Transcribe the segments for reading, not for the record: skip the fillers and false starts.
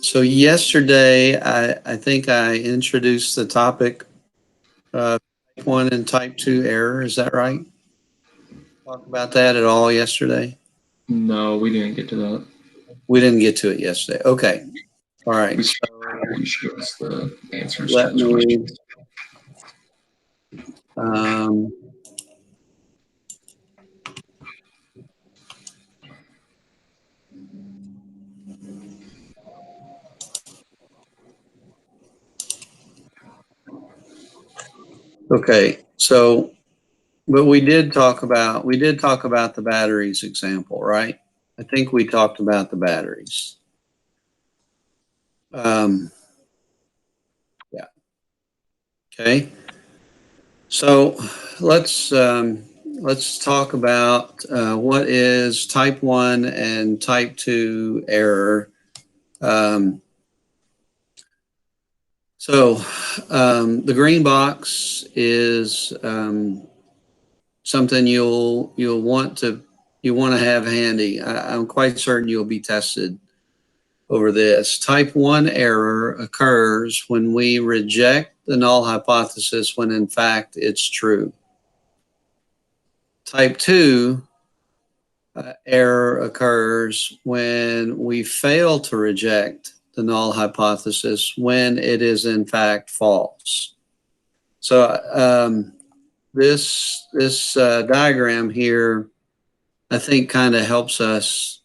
So yesterday, I think I introduced the topic type 1 and type 2 error. Is that right? Talk about that at all yesterday? No, we didn't get to that. We didn't get to it yesterday. Okay. All right. We should have you show us the answers to Let those me. questions. Um, okay. So, but we did talk about the batteries example, right? I think we talked about the batteries. Um, yeah. Okay. So let's talk about what is type 1 and type 2 error. Um, the green box is something you'll want to have handy. I'm quite certain you'll be tested over this. Type 1 error occurs when we reject the null hypothesis when in fact it's true. Type 2 error occurs when we fail to reject the null hypothesis when it is in fact false. So this diagram here, I think, kind of helps us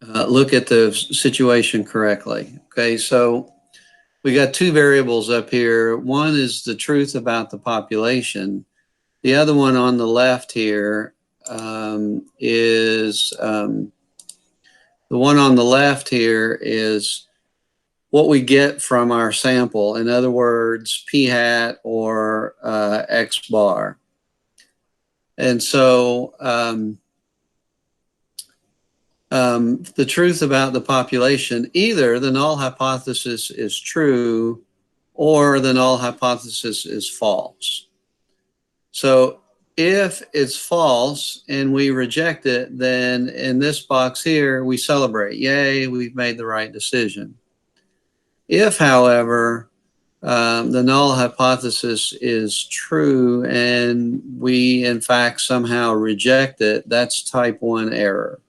look at the situation correctly. Okay, so we got two variables up here. One is the truth about the population. The other one on the left here is the one on the left here is what we get from our sample. In other words, p hat or x bar. And so the truth about the population, either the null hypothesis is true or the null hypothesis is false. So if it's false and we reject it, then in this box here, we celebrate. Yay, we've made the right decision. If, however, the null hypothesis is true and we, in fact, somehow reject it, that's type 1 error.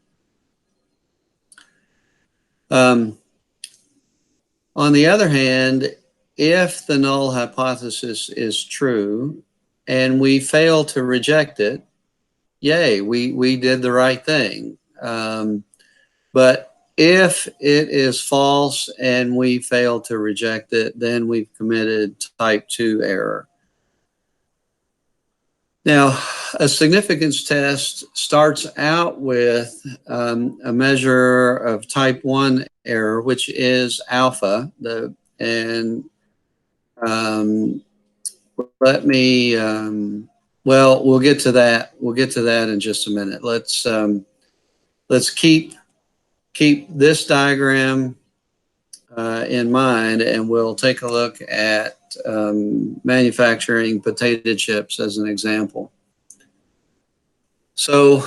On the other hand, if the null hypothesis is true and we fail to reject it, yay, we did the right thing. But if it is false and we fail to reject it, then we've committed type 2 error. Now, a significance test starts out with a measure of type 1 error, which is alpha. And let me, well, we'll get to that. We'll get to that in just a minute. Let's keep this diagram in mind, and we'll take a look at manufacturing potato chips as an example. So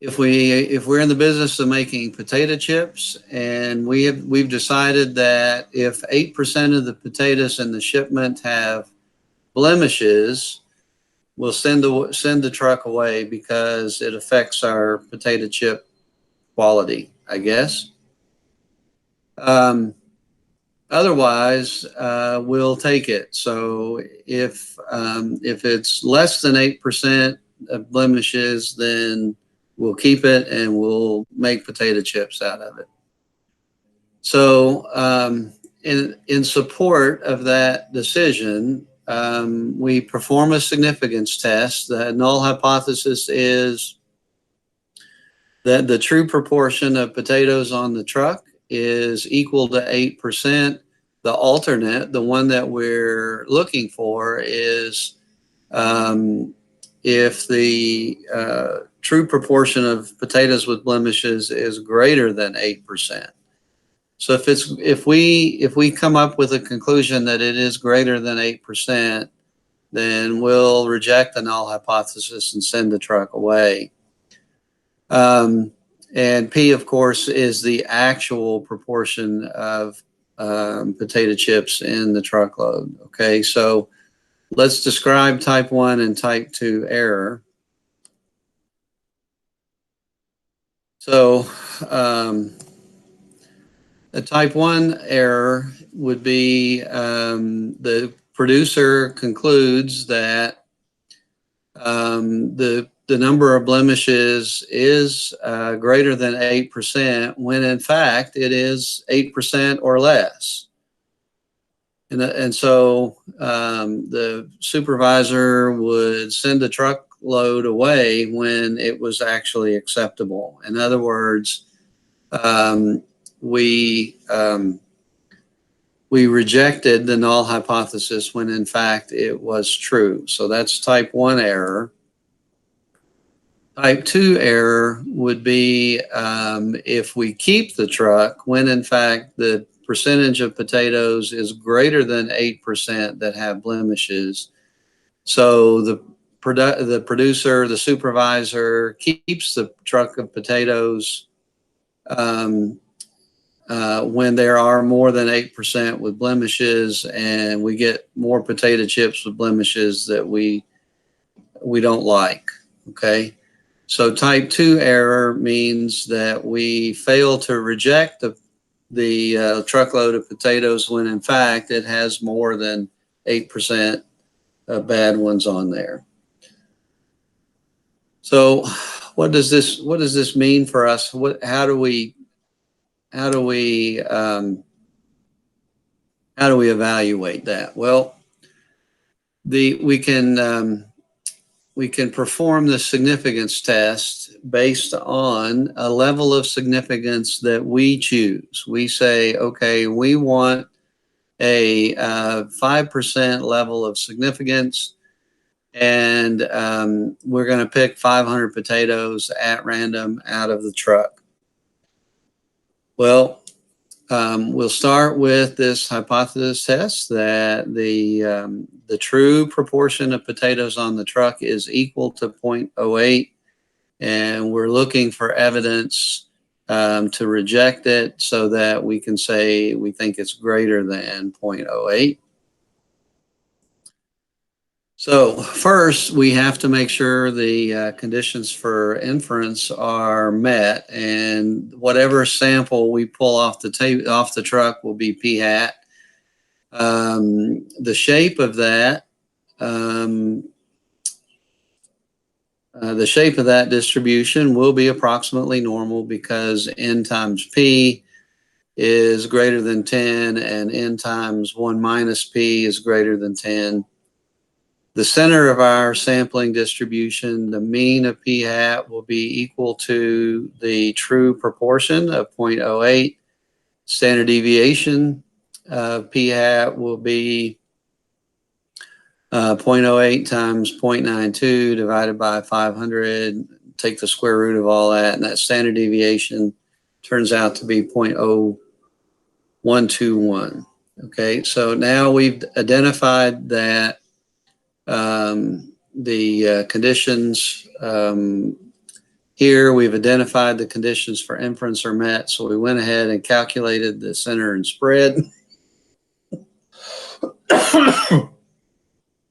if we're in the business of making potato chips, and we've decided that if 8% of the potatoes in the shipment have blemishes, we'll send the truck away because it affects our potato chip quality, I guess. Otherwise, we'll take it. So if it's less than 8% of blemishes, then we'll keep it and we'll make potato chips out of it. So in support of that decision, we perform a significance test. The null hypothesis is that the true proportion of potatoes on the truck is equal to 8%. The alternate, the one that we're looking for, is if the true proportion of potatoes with blemishes is greater than 8%. So if we come up with a conclusion that it is greater than 8%, then we'll reject the null hypothesis and send the truck away. And P, of course, is the actual proportion of potato chips in the truckload. Okay, so let's describe type 1 and type 2 error. So a type 1 error would be the producer concludes that the number of blemishes is greater than 8% when in fact it is 8% or less. And so the supervisor would send a truckload away when it was actually acceptable. In other words, we rejected the null hypothesis when in fact it was true. So that's type 1 error. Type 2 error would be if we keep the truck when in fact the percentage of potatoes is greater than 8% that have blemishes. So the producer, the supervisor keeps the truck of potatoes when there are more than 8% with blemishes, and we get more potato chips with blemishes that we don't like. Okay. So type 2 error means that we fail to reject the truckload of potatoes when in fact it has more than 8% of bad ones on there. So what does this mean for us? How do we evaluate that? Well, we can perform the significance test based on a level of significance that we choose. We say, okay, we want a 5% level of significance, and we're going to pick 500 potatoes at random out of the truck. Well, we'll start with this hypothesis test that the true proportion of potatoes on the truck is equal to 0.08, and we're looking for evidence to reject it so that we can say we think it's greater than 0.08. So first, we have to make sure the conditions for inference are met, and whatever sample we pull off the truck will be p hat. The shape of that, distribution will be approximately normal because n times p is greater than 10, and n times 1 minus p is greater than 10. The center of our sampling distribution, the mean of p hat, will be equal to the true proportion of 0.08. Standard deviation of p hat will be 0.08 times 0.92 divided by 500. Take the square root of all that, and that standard deviation turns out to be 0.0121. Okay, so now we've identified that the conditions here, we've identified the conditions for inference are met, so we went ahead and calculated the center and spread.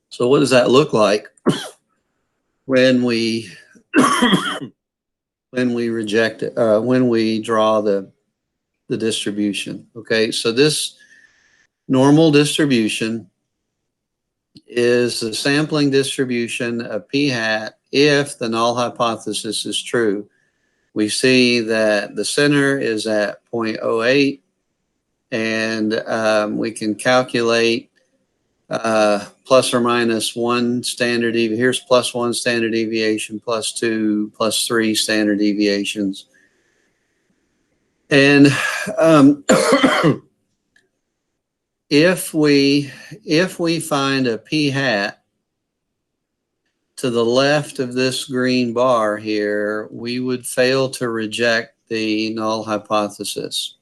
So what does that look like when we reject it, when we draw the distribution? Okay, so this normal distribution is the sampling distribution of p hat if the null hypothesis is true. We see that the center is at 0.08, and we can calculate plus or minus 1 standard deviation. Here's plus 1 standard deviation, plus 2, plus 3 standard deviations. And if we find a p hat to the left of this green bar here, we would fail to reject the null hypothesis.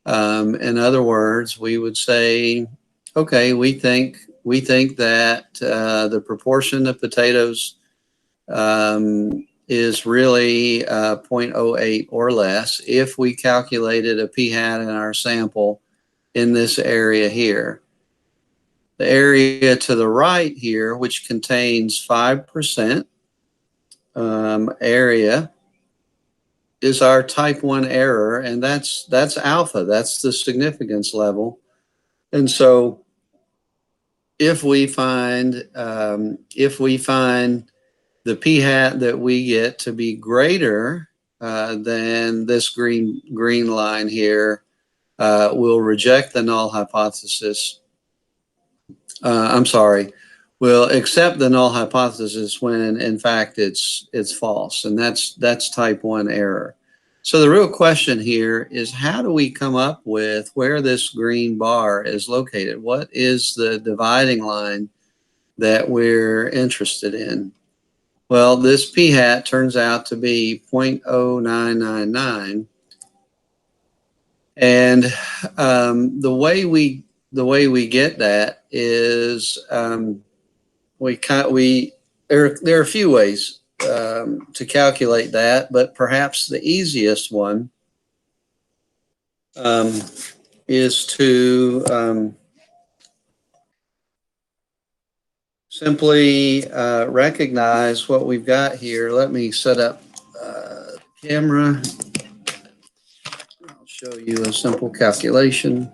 In other words, we would say, okay, we think we think that the proportion of potatoes is really 0.08 or less if we calculated a p-hat in our sample in this area here. The area to the right here, which contains 5% area, is our type 1 error, and that's alpha. That's the significance level. And so if we find the p-hat that we get to be greater than this green line here, we'll reject the null hypothesis. I'm sorry, we'll accept the null hypothesis when in fact it's false, and that's type 1 error. So the real question here is, how do we come up with where this green bar is located? What is the dividing line that we're interested in? Well, this p-hat turns out to be 0.0999, and the way we get that is there are a few ways to calculate that, but perhaps the easiest one is to simply recognize what we've got here. Let me set up camera. I'll show you a simple calculation.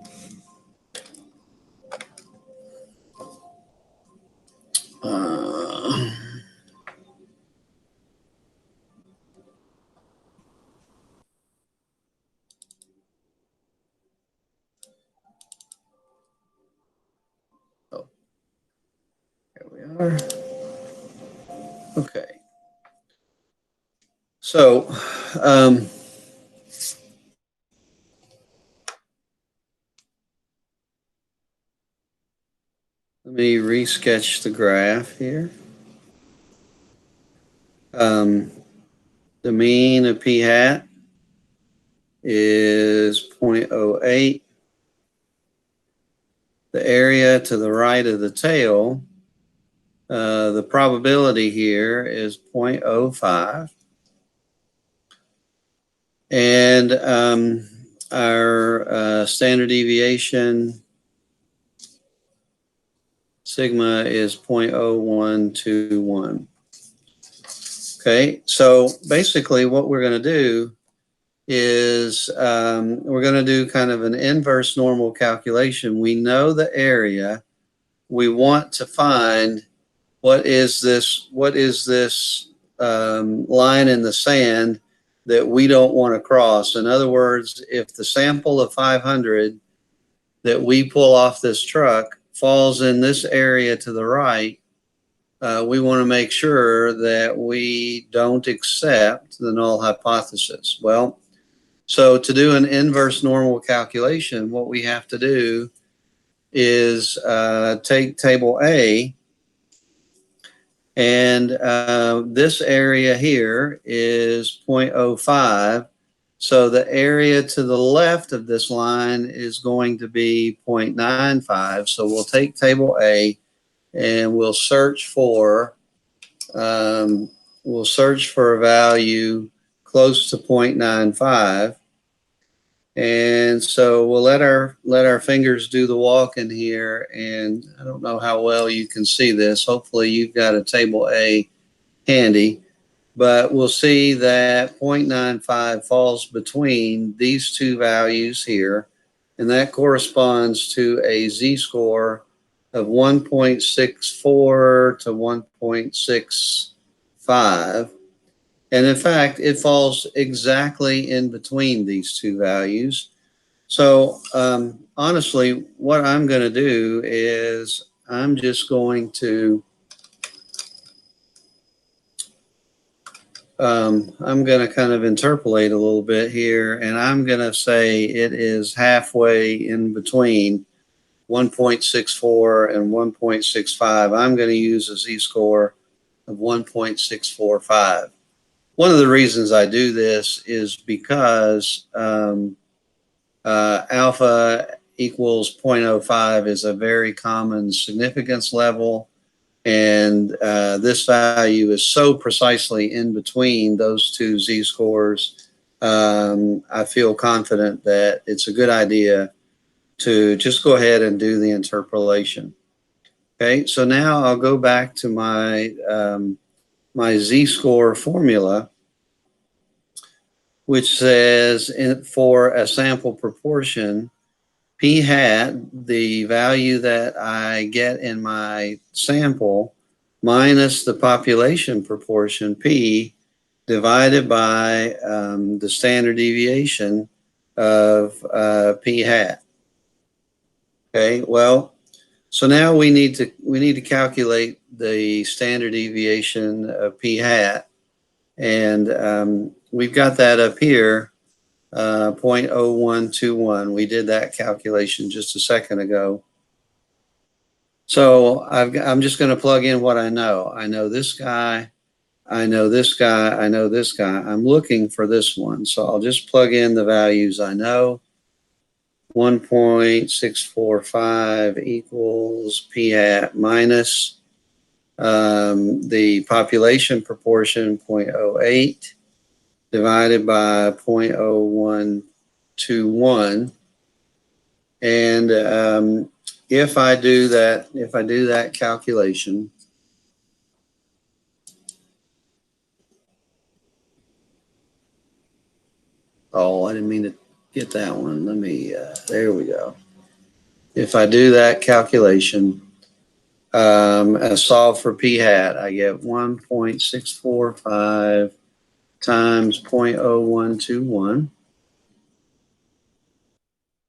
Okay. So, let me resketch the graph here. The mean of p-hat is 0.08. The area to the right of the tail, the probability here is 0.05. And our standard deviation, sigma, is 0.0121. Okay, so basically what we're going to do is we're going to do kind of an inverse normal calculation. We know the area. We want to find what is this line in the sand that we don't want to cross. In other words, if the sample of 500 that we pull off this truck falls in this area to the right, we want to make sure that we don't accept the null hypothesis. Well, so to do an inverse normal calculation, what we have to do is take table A, and this area here is 0.05. So the area to the left of this line is going to be 0.95. So we'll take table A and we'll search for a value close to 0.95. And so we'll let our fingers do the walking here. And I don't know how well you can see this. Hopefully you've got a table A handy, but we'll see that 0.95 falls between these two values here. And that corresponds to a z-score of 1.64 to 1.65. And in fact, it falls exactly in between these two values. So honestly, what I'm going to do is I'm just going to I'm going to kind of interpolate a little bit here, and I'm going to say it is halfway in between 1.64 and 1.65. I'm going to use a z-score of 1.645. One of the reasons I do this is because alpha equals 0.05 is a very common significance level. And this value is so precisely in between those two z-scores. I feel confident that it's a good idea to just go ahead and do the interpolation. Okay, so now I'll go back to my my z-score formula, which says for a sample proportion, p hat, the value that I get in my sample, minus the population proportion, p, divided by the standard deviation of p hat. Okay, well, so now we need to calculate the standard deviation of p hat, and we've got that up here, 0.0121. We did that calculation just a second ago. So I'm just going to plug in what I know. I know this guy, I know this guy, I know this guy. I'm looking for this one, so I'll just plug in the values I know. 1.645 equals p hat minus the population proportion 0.08 divided by 0.0121, and if I do that calculation, oh, I didn't mean to get that one. Let me, there we go. If I do that calculation, solve for p hat, I get 1.645 times 0.0121.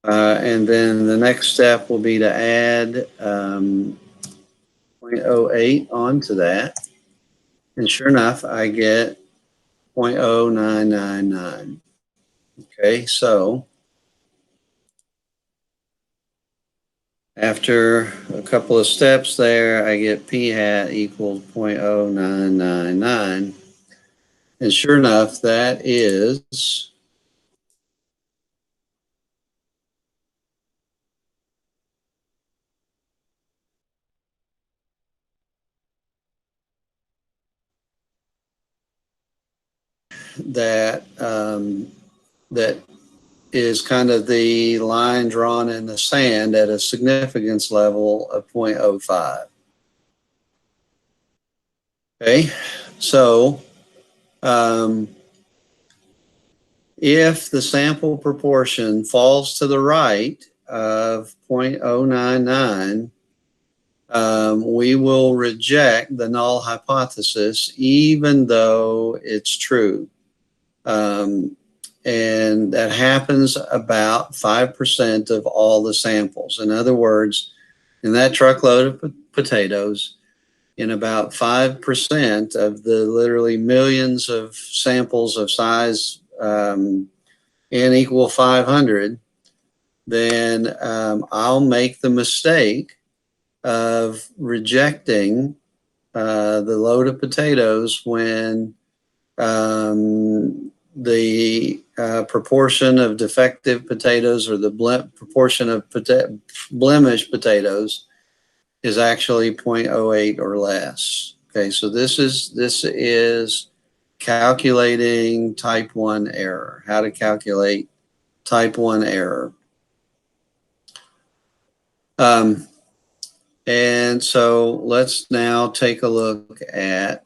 And then the next step will be to add 0.08 onto that. And sure enough, I get 0.0999. Okay, so after a couple of steps there, I get p hat equals 0.0999. And sure enough, that is that that is kind of the line drawn in the sand at a significance level of 0.05. Okay, so if the sample proportion falls to the right of 0.099, we will reject the null hypothesis even though it's true. And that happens about 5% of all the samples. In other words, in that truckload of potatoes, in about 5% of the literally millions of samples of size n equal 500, then I'll make the mistake of rejecting the load of potatoes when the proportion of defective potatoes or the proportion of blemished potatoes is actually 0.08 or less. Okay, so this is calculating type 1 error, how to calculate type 1 error. And so let's now take a look at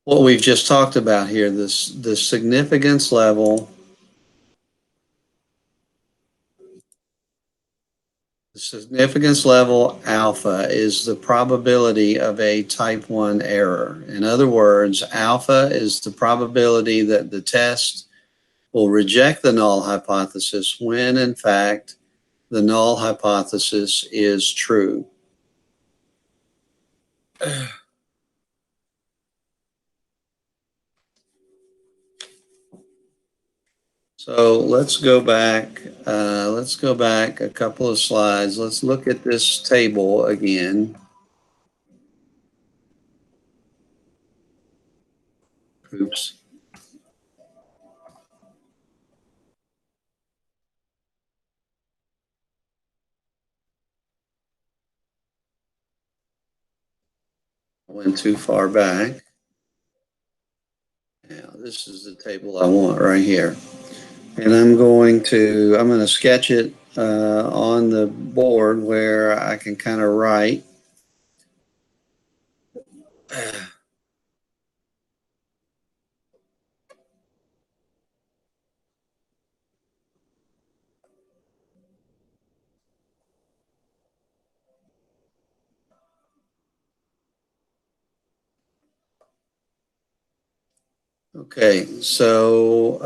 what we've just talked about here, the significance level. The significance level alpha is the probability of a type 1 error. In other words, alpha is the probability that the test will reject the null hypothesis when, in fact, the null hypothesis is true. So let's go back. Let's go back a couple of slides. Let's look at this table again. Oops. went too far back. Now this is the table I want right here. And I'm going to sketch it on the board where I can kind of write. Okay, so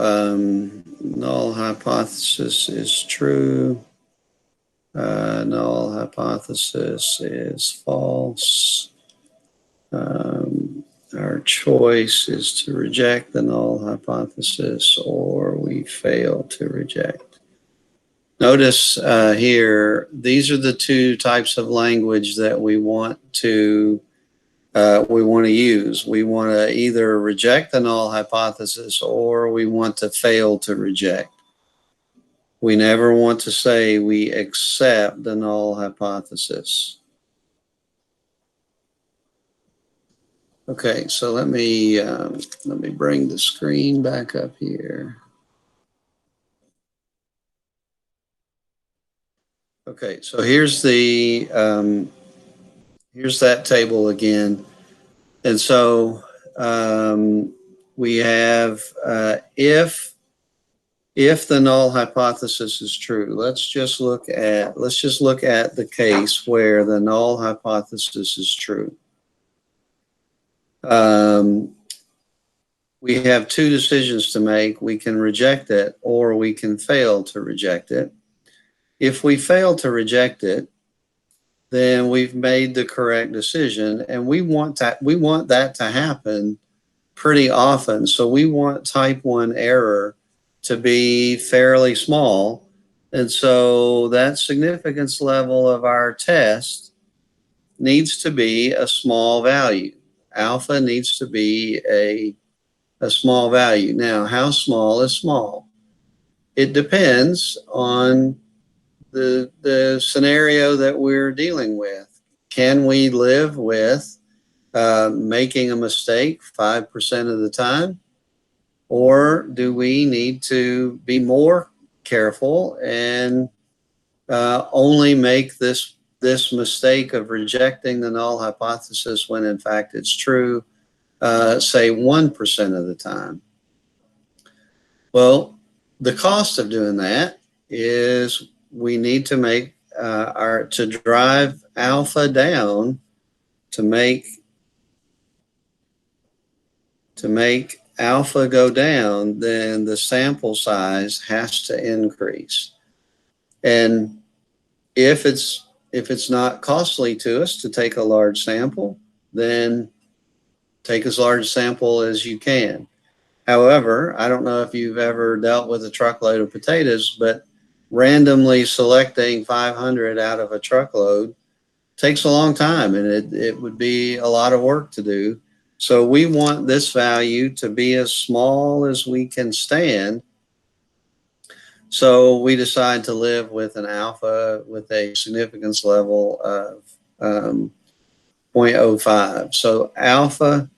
null hypothesis is true. Null hypothesis is false. Our choice is to reject the null hypothesis, or we fail to reject. Notice here, these are the two types of language that we want to use. We want to either reject the null hypothesis, or we want to fail to reject. We never want to say we accept the null hypothesis. Okay, so let me bring the screen back up here. Okay, so here's that table again, and so we have if the null hypothesis is true. Let's just look at the case where the null hypothesis is true. We have two decisions to make. We can reject it, or we can fail to reject it. If we fail to reject it, then we've made the correct decision, and we want that to happen pretty often. So we want type 1 error to be fairly small, and so that significance level of our test needs to be a small value. Alpha needs to be a small value. Now, how small is small? It depends on the scenario that we're dealing with. Can we live with making a mistake 5% of the time? Or do we need to be more careful and only make this mistake of rejecting the null hypothesis when in fact it's true, say 1% of the time? Well, the cost of doing that is we need to make to drive alpha down, to make alpha go down, then the sample size has to increase. And if it's not costly to us to take a large sample, then take as large a sample as you can. However, I don't know if you've ever dealt with a truckload of potatoes, but randomly selecting 500 out of a truckload takes a long time, and it would be a lot of work to do. So we want this value to be as small as we can stand. So we decide to live with an alpha with a significance level of 0.05. So alpha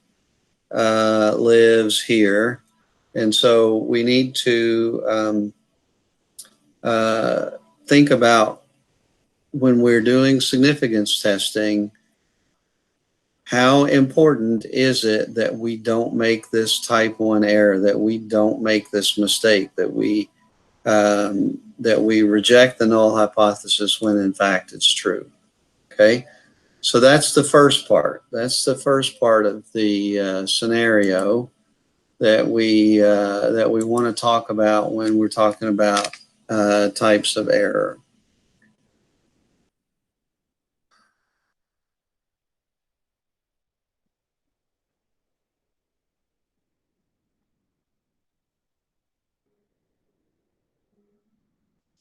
lives here. And so we need to think about, when we're doing significance testing, how important is it that we don't make this type 1 error, that we don't make this mistake, that we reject the null hypothesis when in fact it's true. Okay, so that's the first part. That's the first part of the scenario that we want to talk about when we're talking about types of error.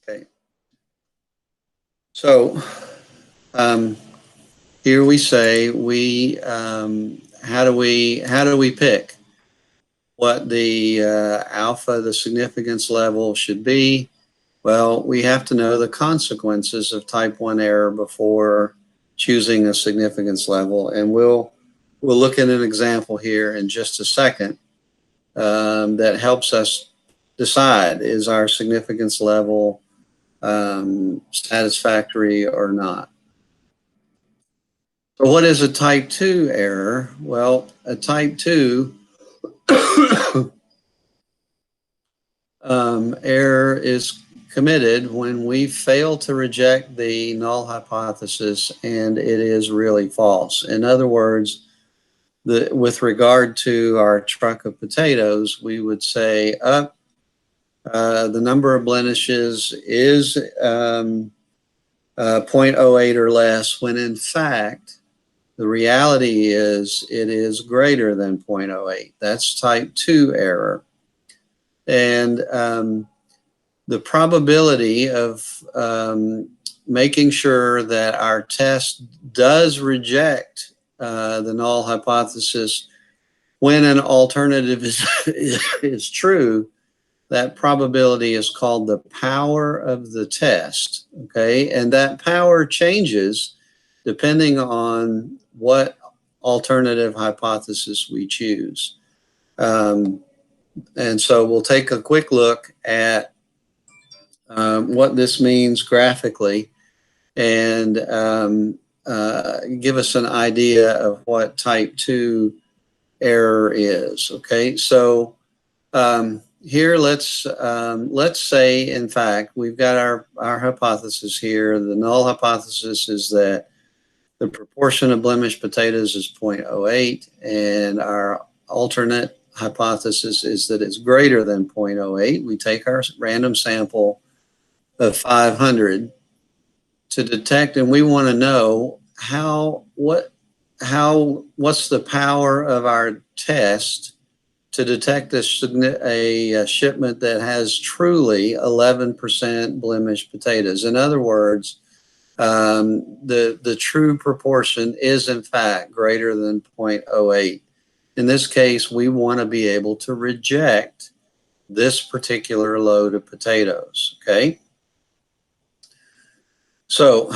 Okay, so here we say how do we pick what the alpha, the significance level, should be? Well, we have to know the consequences of type 1 error before choosing a significance level, and we'll we'll look at an example here in just a second that helps us decide, is our significance level satisfactory or not. So what is a type 2 error? Well, a type 2 error is committed when we fail to reject the null hypothesis and it is really false. In other words, with regard to our truck of potatoes, we would say, the number of blemishes is 0.08 or less, when in fact, the reality is it is greater than 0.08. That's type 2 error. And the probability of making sure that our test does reject the null hypothesis when an alternative is true, that probability is called the power of the test, okay? And that power changes depending on what alternative hypothesis we choose. And so we'll take a quick look at what this means graphically and give us an idea of what type 2 error is, okay? So here, let's say, in fact, we've got our hypothesis here. The null hypothesis is that the proportion of blemished potatoes is 0.08, and our alternate hypothesis is that it's greater than 0.08. We take our random sample of 500 to detect, and we want to know what's the power of our test to detect a shipment that has truly 11% blemished potatoes. In other words, the true proportion is in fact greater than 0.08. In this case, we want to be able to reject this particular load of potatoes, okay? So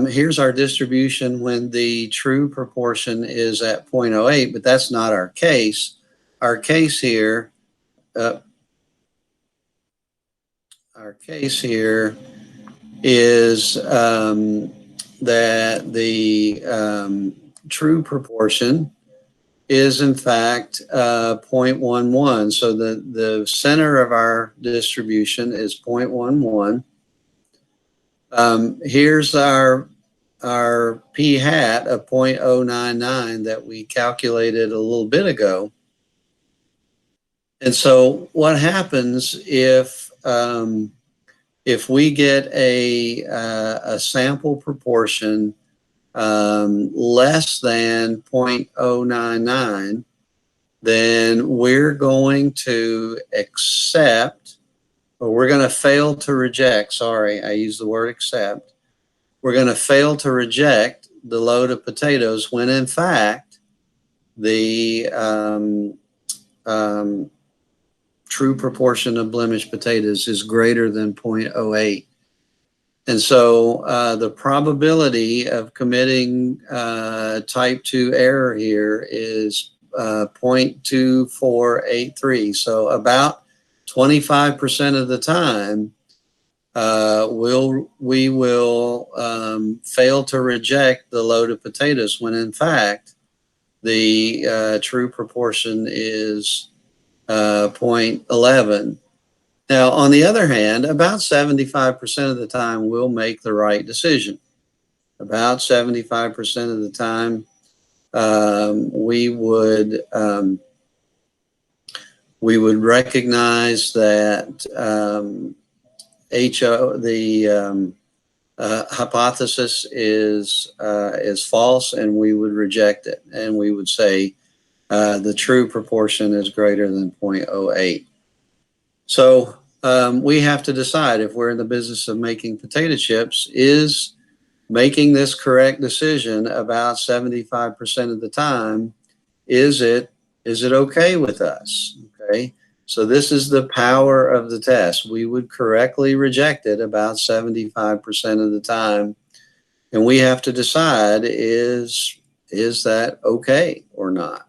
here's our distribution when the true proportion is at 0.08, but that's not our case. Our case here, is that the true proportion is in fact 0.11. So the center of our distribution is 0.11. Here's our p hat of 0.099 that we calculated a little bit ago. And so what happens if we get a sample proportion less than 0.099, then we're going to accept, or we're going to fail to reject, sorry, I used the word accept. We're going to fail to reject the load of potatoes when in fact the true proportion of blemished potatoes is greater than 0.08. And so the probability of committing type 2 error here is 0.2483. So about 25% of the time, we will fail to reject the load of potatoes when in fact the true proportion is 0.11. Now, on the other hand, about 75% of the time we'll make the right decision. About 75% of the time we would recognize that the hypothesis is false, and we would reject it, and we would say the true proportion is greater than 0.08. So we have to decide, if we're in the business of making potato chips, is making this correct decision about 75% of the time, is it okay with us? Okay, so this is the power of the test. We would correctly reject it about 75% of the time, and we have to decide, is is that okay or not?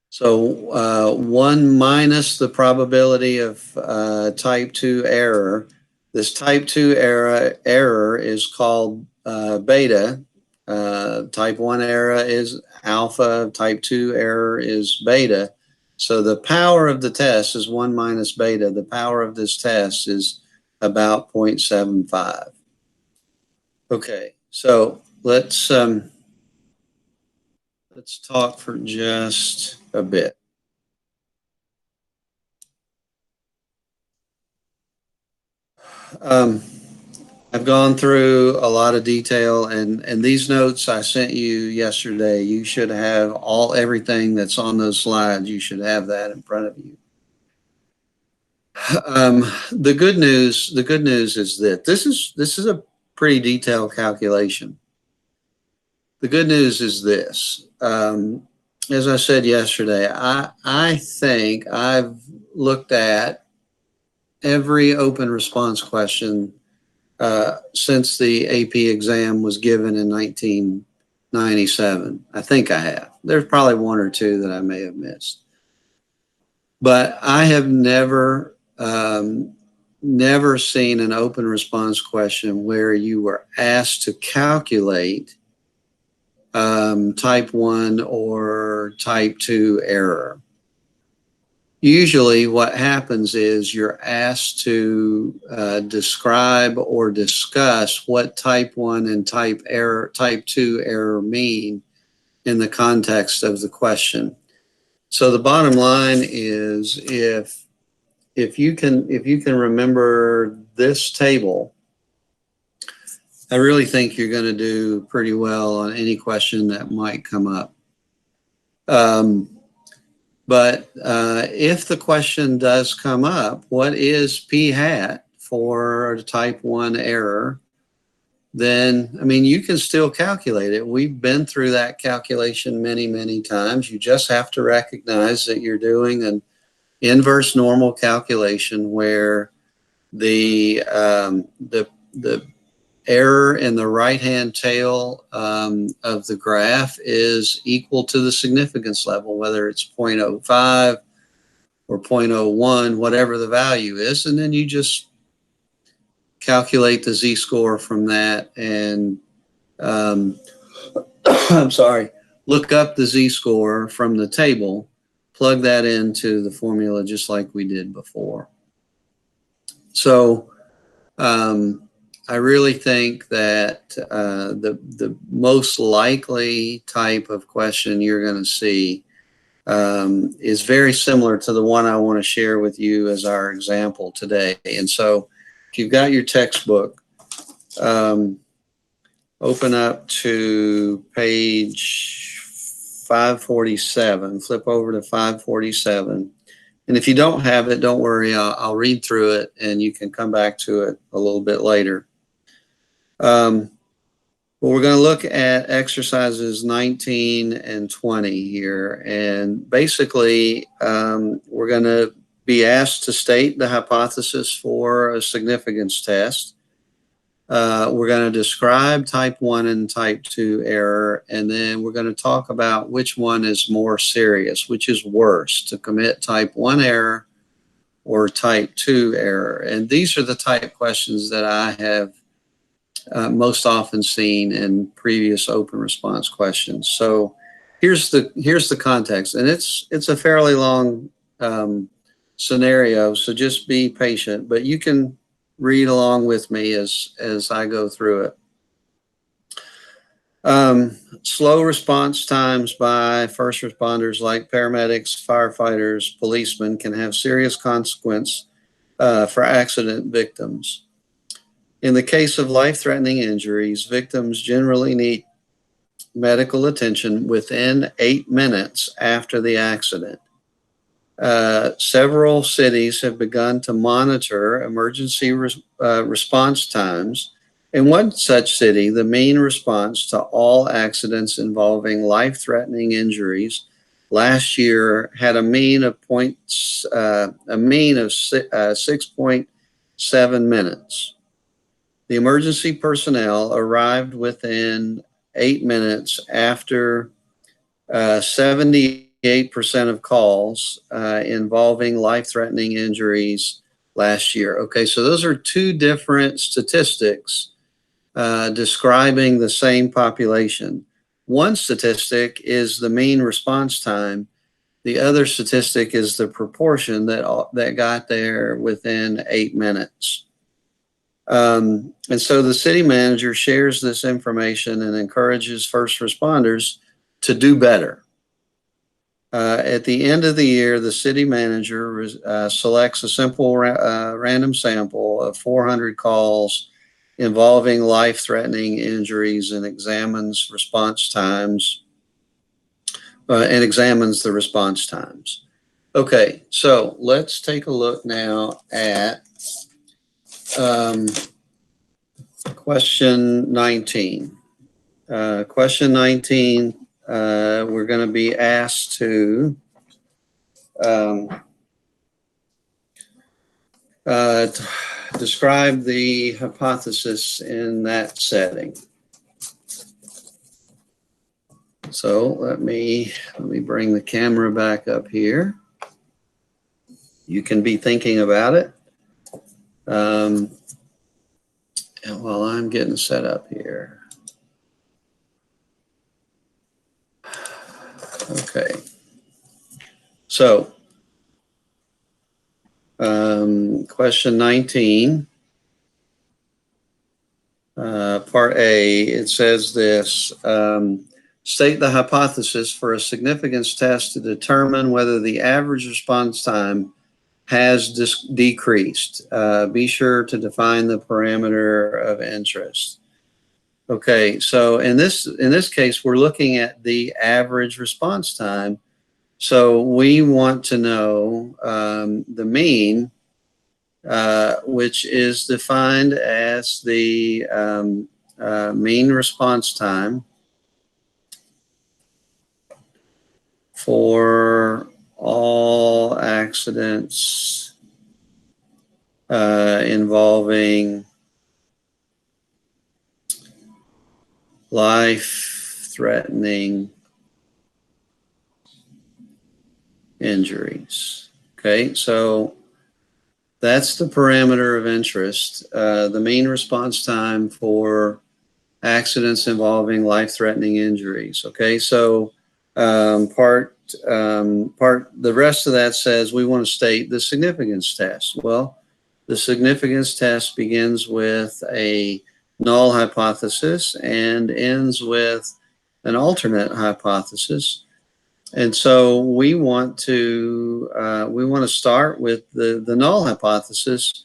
So 1 minus the probability of type 2 error. This type 2 error is called beta. Type 1 error is alpha. Type 2 error is beta. So the power of the test is 1 minus beta. The power of this test is about 0.75. Okay, so let's talk for just a bit. I've gone through a lot of detail, and these notes I sent you yesterday, you should have everything that's on those slides. You should have that in front of you. The good news is that this is a pretty detailed calculation. The good news is this. As I said yesterday, I think I've looked at every open response question since the AP exam was given in 1997. I think I have. There's probably one or two that I may have missed. But I have never seen an open response question where you were asked to calculate type 1 or type 2 error. Usually what happens is you're asked to describe or discuss what type 1 and type 2 error mean in the context of the question. So the bottom line is if you can remember this table, I really think you're going to do pretty well on any question that might come up. But if the question does come up, what is p hat for type 1 error? Then, I mean, you can still calculate it. We've been through that calculation many, many times. You just have to recognize that you're doing an inverse normal calculation where the error in the right-hand tail of the graph is equal to the significance level, whether it's 0.05 or 0.01, whatever the value is, and then you just calculate the z-score from that and I'm sorry, look up the z-score from the table, plug that into the formula just like we did before. So I really think that the most likely type of question you're going to see is very similar to the one I want to share with you as our example today. And so if you've got your textbook, open up to page 547, flip over to 547. And if you don't have it, don't worry, I'll read through it and you can come back to it a little bit later. Well, we're going to look at exercises 19 and 20 here. And basically, we're going to be asked to state the hypothesis for a significance test. We're going to describe type 1 and type 2 error, and then we're going to talk about which one is more serious, which is worse, to commit type 1 error or type 2 error. And these are the type questions that I have most often seen in previous open response questions. So here's the context, and it's a fairly long scenario, so just be patient, but you can read along with me as I go through it. Slow response times by first responders like paramedics, firefighters, policemen can have serious consequence for accident victims. In the case of life-threatening injuries, victims generally need medical attention within 8 minutes after the accident. Several cities have begun to monitor emergency response times. In one such city, the mean response to all accidents involving life-threatening injuries last year had a mean of 6.7 minutes. The emergency personnel arrived within 8 minutes after 78% of calls involving life-threatening injuries last year. Okay, so those are two different statistics describing the same population. One statistic is the mean response time. The other statistic is the proportion that got there within 8 minutes. And so the city manager shares this information and encourages first responders to do better. At the end of the year, the city manager selects a simple random sample of 400 calls involving life-threatening injuries and examines response times and examines the response times. Okay, so let's take a look now at question 19. Question 19, we're going to be asked to describe the hypothesis in that setting. So let me bring the camera back up here. You can be thinking about it. And while I'm getting set up here. Okay. So, question 19, part A, it says this, state the hypothesis for a significance test to determine whether the average response time has decreased. Be sure to define the parameter of interest. Okay, so in this case, we're looking at the average response time. So we want to know the mean, which is defined as the mean response time for all accidents involving life-threatening injuries. Okay, so that's the parameter of interest, the mean response time for accidents involving life-threatening injuries. Okay, so the rest of that says we want to state the significance test. Well, the significance test begins with a null hypothesis and ends with an alternate hypothesis. And so we want to start with the null hypothesis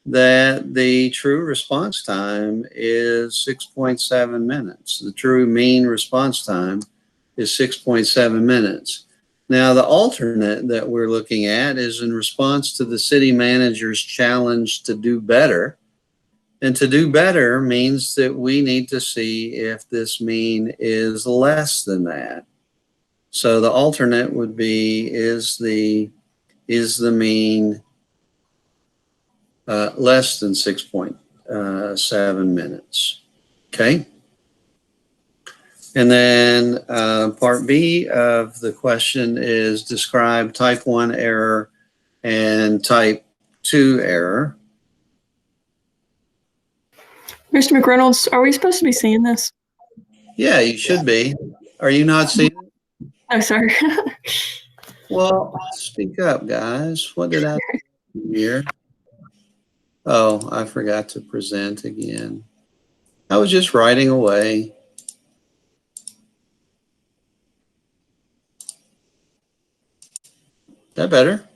that the true response time is 6.7 minutes. The true mean response time is 6.7 minutes. Now, the alternate that we're looking at is in response to the city manager's challenge to do better. And to do better means that we need to see if this mean is less than that. So the alternate would be, is the mean less than 6.7 minutes? Okay. And then part B of the question is describe type 1 error and type 2 error. Mr. McReynolds, are we supposed to be seeing this? Yeah, you should be. Are you not seeing it? Oh, sorry. Well, speak up, guys. What did I do here? Oh, I forgot to present again. I was just writing away. That better?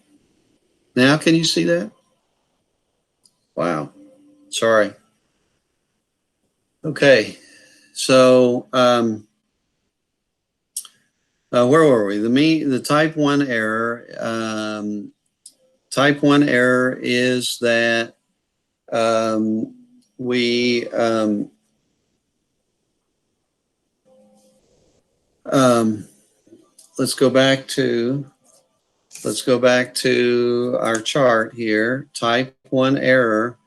Now can you see that? Wow. Sorry. Okay. So where were we? The type 1 error. Type 1 error is that let's go back to our chart here. Type 1 error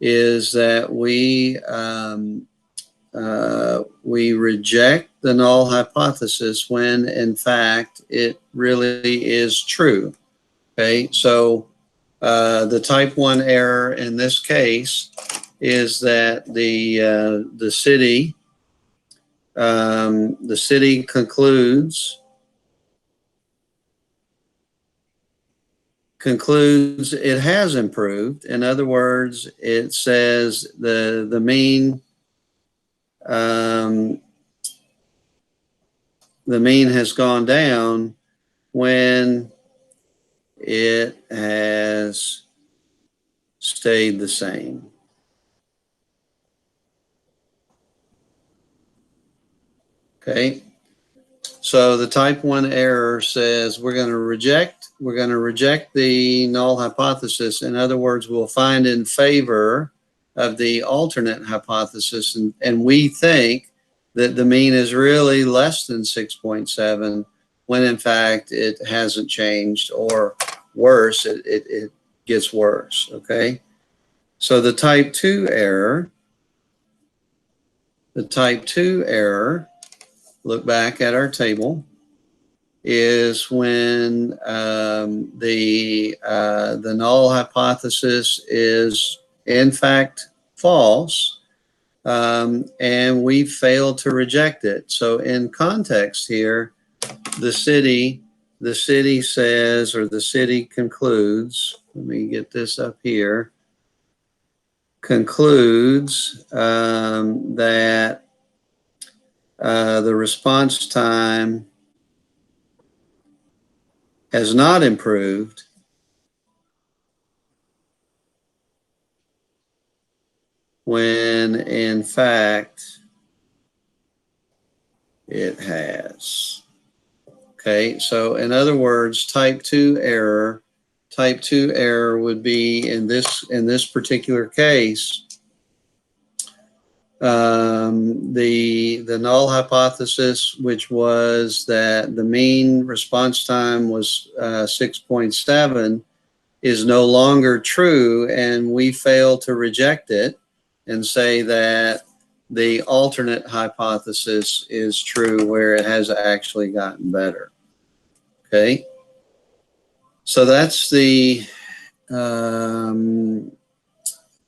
is that we reject the null hypothesis when in fact it really is true. Okay, so the type 1 error in this case is that the city concludes it has improved. In other words, it says the mean has gone down when it has stayed the same. Okay, so the type 1 error says we're going to reject the null hypothesis. In other words, we'll find in favor of the alternate hypothesis, and we think that the mean is really less than 6.7 when in fact it hasn't changed, or worse, it gets worse. Okay, so the type 2 error, look back at our table, is when the null hypothesis is in fact false, and we fail to reject it. So in context here, the city says, or the city concludes, let me get this up here, concludes that the response time has not improved when in fact it has. Okay, so in other words, type 2 error would be in this particular case, the null hypothesis, which was that the mean response time was 6.7, is no longer true, and we fail to reject it and say that the alternate hypothesis is true, where it has actually gotten better. Okay, so that's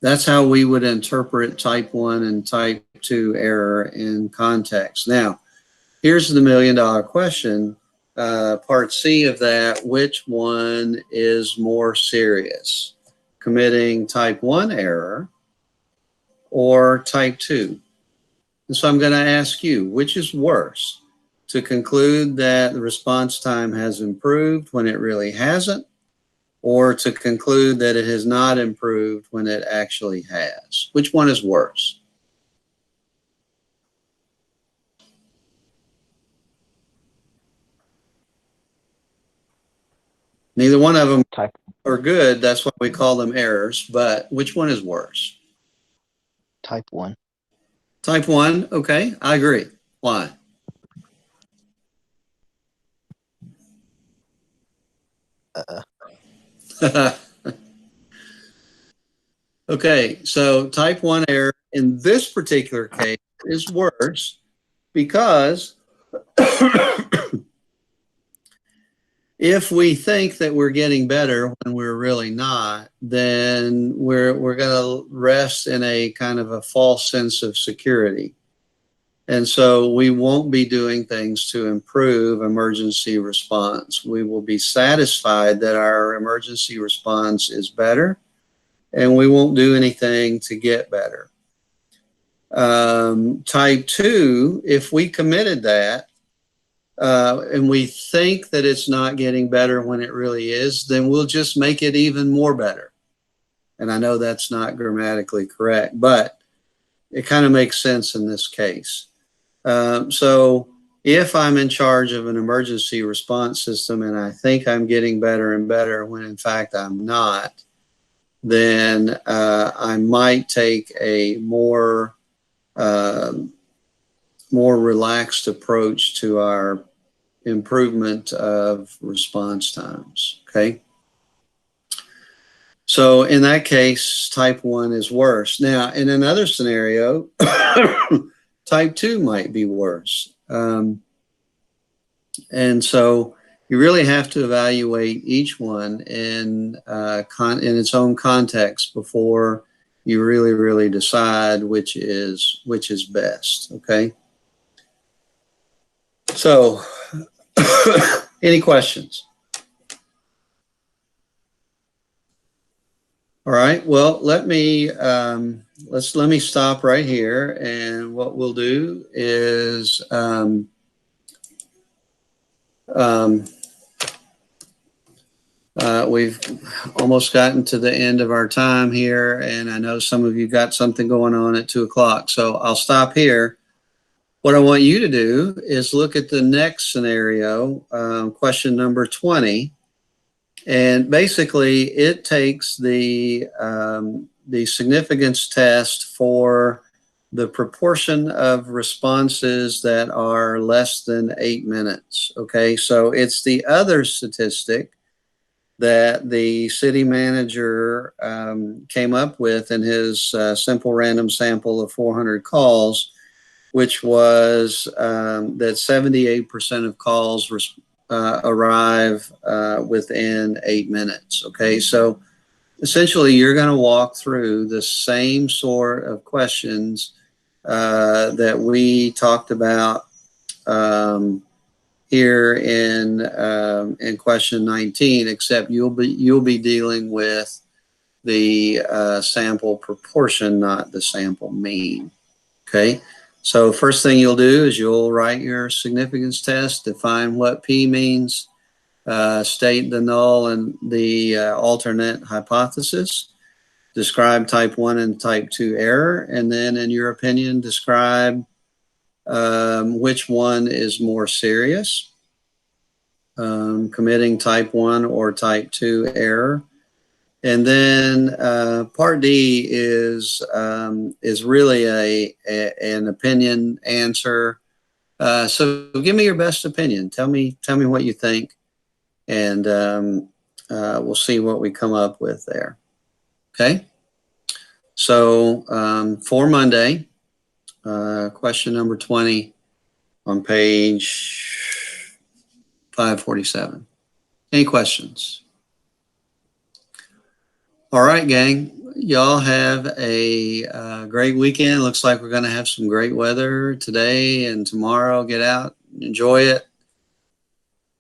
that's how we would interpret type 1 and type 2 error in context. Now, here's the million-dollar question. Part C of that, which one is more serious? Committing type 1 error or type 2? And so I'm going to ask you, which is worse? To conclude that the response time has improved when it really hasn't, or to conclude that it has not improved when it actually has? Which one is worse? Neither one of them are good. That's why we call them errors. But which one is worse? Type 1. Type 1, okay, I agree. Why? Okay, so type 1 error in this particular case is worse because if we think that we're getting better when we're really not, then we're going to rest in a kind of a false sense of security. And so we won't be doing things to improve emergency response. We will be satisfied that our emergency response is better, and we won't do anything to get better. Type 2, if we committed that, and we think that it's not getting better when it really is, then we'll just make it even more better. And I know that's not grammatically correct, but it kind of makes sense in this case. So if I'm in charge of an emergency response system and I think I'm getting better and better when in fact I'm not, then I might take a more relaxed approach to our improvement of response times. Okay. So in that case, type 1 is worse. Now, in another scenario, type 2 might be worse. And so you really have to evaluate each one in its own context before you really decide which is best. Okay. So, any questions? All right. Well, let me stop right here, and what we'll do is we've almost gotten to the end of our time here, and I know some of you got something going on at 2 o'clock, so I'll stop here. What I want you to do is look at the next scenario, question number 20. And basically, it takes the significance test for the proportion of responses that are less than 8 minutes. Okay, so it's the other statistic that the city manager came up with in his simple random sample of 400 calls, which was that 78% of calls arrive within 8 minutes. Okay, so essentially you're going to walk through the same sort of questions that we talked about here in question 19, except you'll be dealing with the sample proportion, not the sample mean. Okay. So first thing you'll do is you'll write your significance test, define what P means, state the null and the alternate hypothesis, describe type 1 and type 2 error, and then in your opinion, describe which one is more serious, committing type 1 or type 2 error. And then part D is really an opinion answer. So give me your best opinion. Tell me what you think, and we'll see what we come up with there. Okay. So for Monday, question number 20 on page 547. Any questions? All right, gang. Y'all have a great weekend. Looks like we're going to have some great weather today and tomorrow. Get out, enjoy it,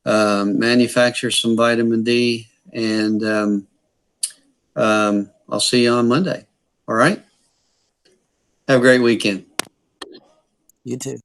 manufacture some vitamin D, and I'll see you on Monday. All right? Have a great weekend. You too.